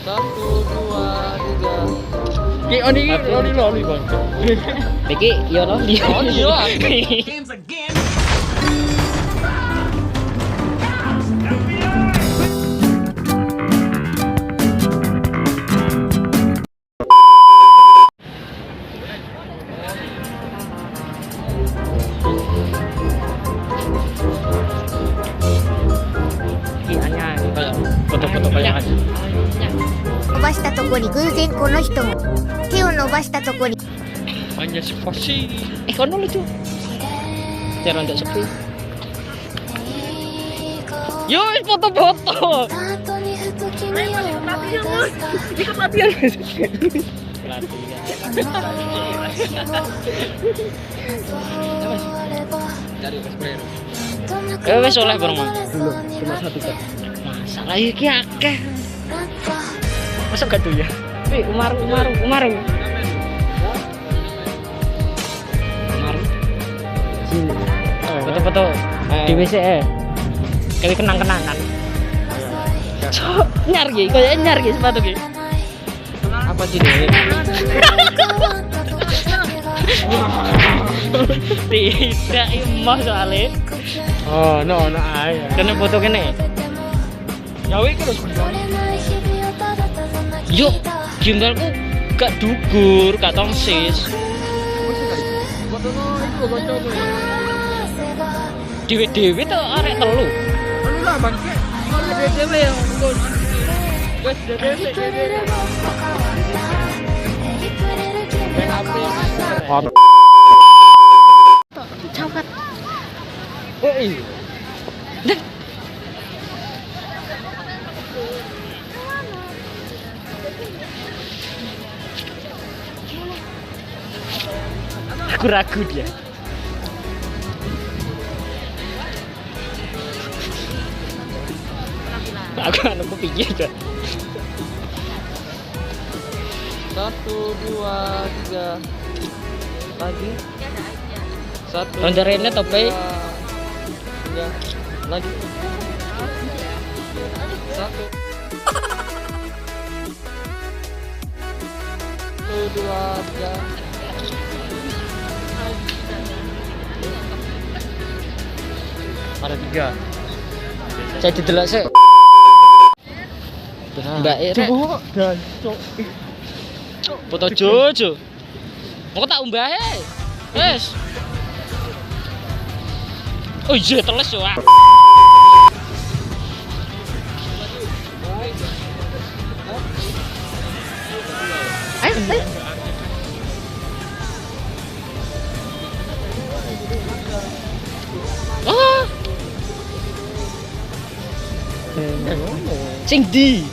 Satu, dua, tiga. Ki oni loli bang. Iki yo loli. Loli yo. Iki hanya kayak foto-foto kayak aja. 伸ばしたとこに偶然この人も手を伸ばしたとこに Hanya spasi. Kono lucu. Cara untuk sepi. Yo, foto-foto. Ikut latihan. Wes oleh bareng Mang. Belum, cuma satu kan. Masalah iki akeh. Masa gak tuh ya? Wih, umaru. Sini. Foto-foto di WC kayak kenang-kenangan. Cok, nyargi, kayak nyargi sepatu ki. Apa sih deh? Tidak imah soalnya. Oh, no ae. Kena foto kene. Ya wih terus. Yuk, gimbalku gak dugur, gak tongsis. Fotono itu kancamu. Dewe-dewe tuh arek telu. Anu lah bang. Kalau dewe yang nggon. Wes dewe. coklat iya. Aku ragu dia. Aku pikir dah. Satu, dua, tiga. Lagi. Satu. Ronjarene tope. Tiga. Lagi. Satu. Satu, dua, tiga. Ada tiga. Saya didelok sik. Mbak Ira. Dan cok. Foto Jojo. Mau tak umbahe. Wes. Oh iya teles yo. Ayo. Oh. Sing di.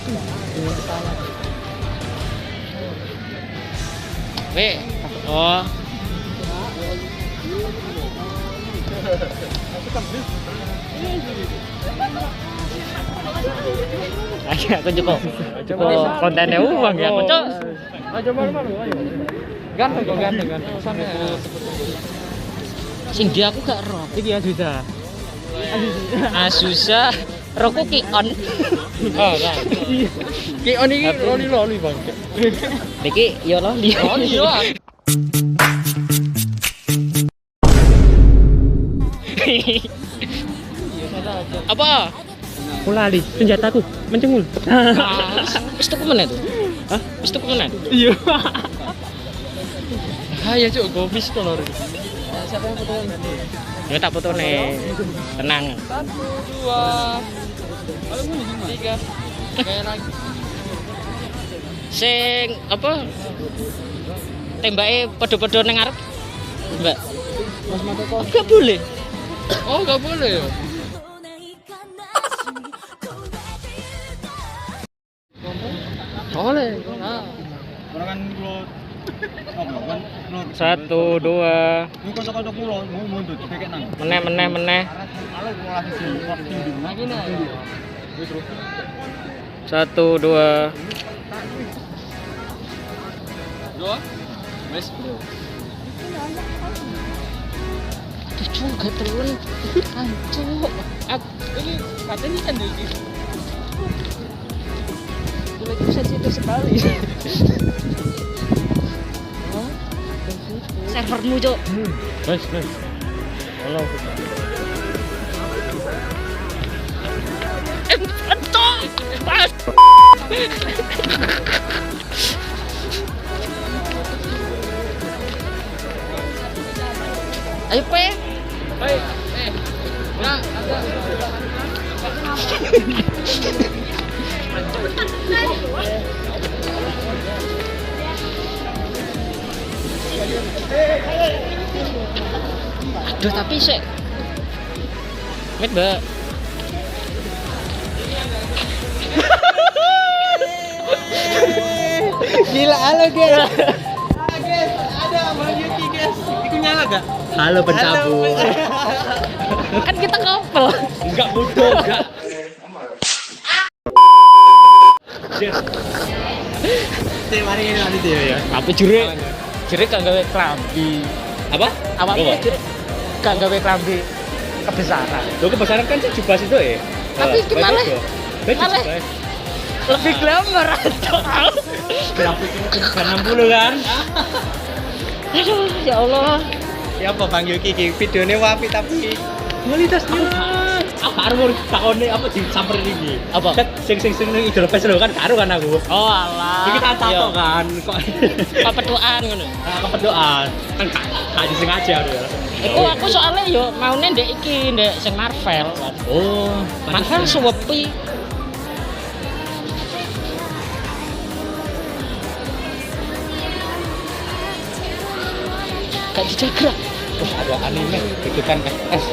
Weh. Oh. Ayo aku cukup kontennya uang ya kocok. Ayo malu-malu ayo. Ganteng. Sampai Sing di aku gak roh. iki ya sudah. Asusa roku ki on. Oh, kan. Ki on iki loli Bang. Iki yo loli. Loli yo. Apa? Kulali senjataku mencengul. Wis tuku meneh tuh. Hah? Wis tuku meneh. Iya. Ayo cuk, gobis to lho. Siapa yang fotoin? Ya tak fotone. Tenang. Satu, dua, tiga. Kayak lagi. Sing apa? Tembake padha-padha ning ngarep. Mbak. Mas Mateko. Gak boleh. Oh, enggak boleh ya. Boleh. Nah. Orang kan kulo apa kan Satu, dua. kulo kanca-kanca kulo mau mundut dikek nang. Meneh. Kalau kulo lagi sini waktu tinggi. Lagi nah. Wis terus. Satu, dua. Dua. Wes, bro. Aduh juga temen. Ancuk. Ini katanya kan iki. sensitif sekali. Servermu, Cuk. Guys. Halo. Entok. Pas. Ayo, Pe. Baik. Nah, ada. Aduh, tapi sih. Wait, Mbak. Gila, halo guys. Guys, ada Bang Yuki guys. Iku nyala gak? Halo pencabut. Kan kita couple. Enggak bodoh, enggak. Mari ini nanti dia ya. Tapi jere gak gawe klambi. Apa? Awalnya jere gak gawe klambi kebesaran. Lo kebesaran kan sih jubas itu ya. Tapi gimana? Malah lebih glamour atau grafiknya kan 60 kan? aduh, ya Allah. Ya apa Bang Yuki iki videone wapi tapi kualitasnya Apa arep takone apa disamperin iki? Apa? Sing ning Idol Fest lho kan karo kan aku. Oh alah. Iki tak tato kan kok. Pepetuan ngono. Nah, kepedoan. Kan gak disengaja aku ya. Iku aku soalnya yo maune ndek iki, ndek sing Marvel. Oh, Marvel suwepi. Kayak dijaga. terus ada anime itu kan FS.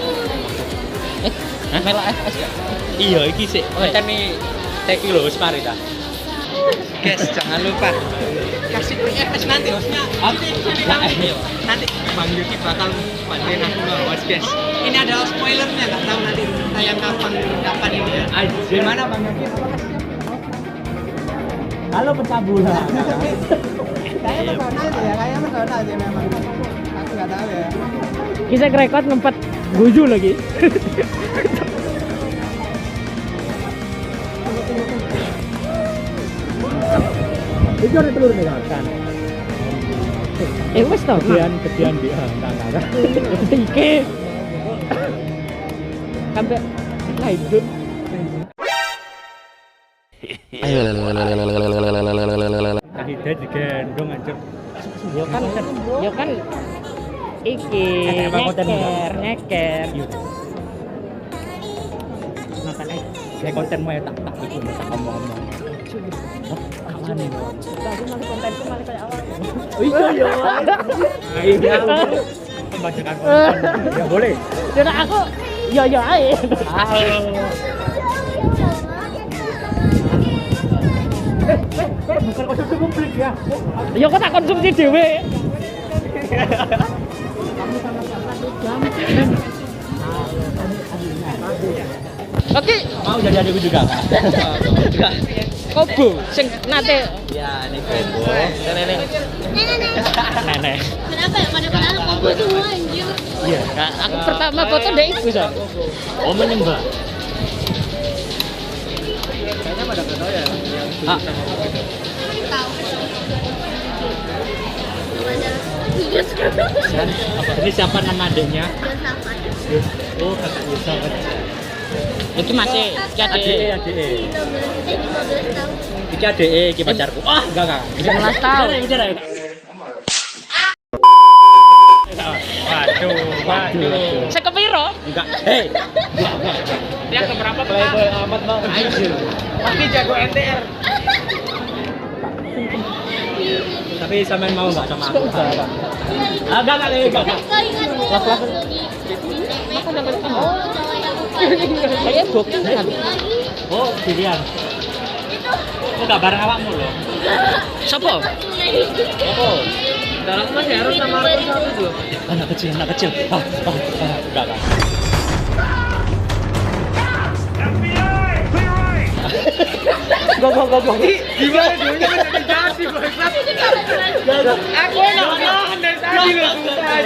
Mela FS ya? Iya, iki sih. Kan nih teki lho wis mari ta. guys, jangan lupa kasih PFS nanti hostnya. Nanti Bang Yuki bakal bantuin aku nge-host guys. Ini adalah spoilernya, nggak tahu nanti tayang kapan ini ya. Gimana Bang Yuki? Halo pencabulan. Kayaknya personal aja memang. Aku nggak tahu ya. Kisah rekod ngempet guju lagi. Itu ada telur nih kan. Wes tau. Kedian di antara. Iki. Sampai itu. Kahida digendong anjir. Yo kan iki nyeker. Makanya kayak konten mau tak ikut tak ngomong-ngomong. Kapan nih? Aku masih kontenku malah kayak awal. Iya ya. Iya. Pembajakan konten. Ya boleh. Dan aku yo ae. Bukan konsumsi publik ya. Yo kok tak konsumsi dhewe. Oke, Mau jadi adikku juga. Kobo sing nate Ya, nih Kobo. nenek. Kenapa ya? Padahal Kobo semua anjir. Iya, aku pertama foto ndek iku, San. Oh, menyembah. Kayaknya pada nggak tahu ya. Ah, Tahu. ini siapa nama adiknya? Filsafat. Oh, kakak Yusa kan. Iki masih Adike. 15 tahun. Iki adike, iki pacarku. Ah, enggak. 15 tahun. Bicara. Waduh. Saya kepiro? Enggak. Hei. Dia keberapa Boy amat bang. Anjir. Pasti jago NTR. Tapi sampean mau enggak sama aku? Ah, enggak. Kau ingat Laf-laf. Aku dapat oh, cowok yang lupa. Kayak booking kan. Oh, pilihan. Oh, enggak bareng awakmu loh. Sopo? Oh. Dalam masih harus sama Marco satu dua. Anak kecil. Enggak. Go. Gimana dulunya menjadi jadi bangsat? Aku enak nahan dari tadi loh, sumpah.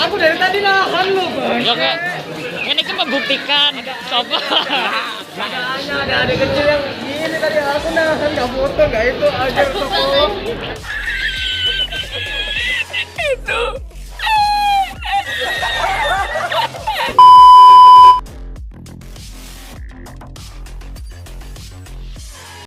Aku dari tadi nahan loh, bang. Yo kayak ini kan membuktikan sopo. Ada adik kecil yang tadi aku nahan nggak foto nggak itu aja sok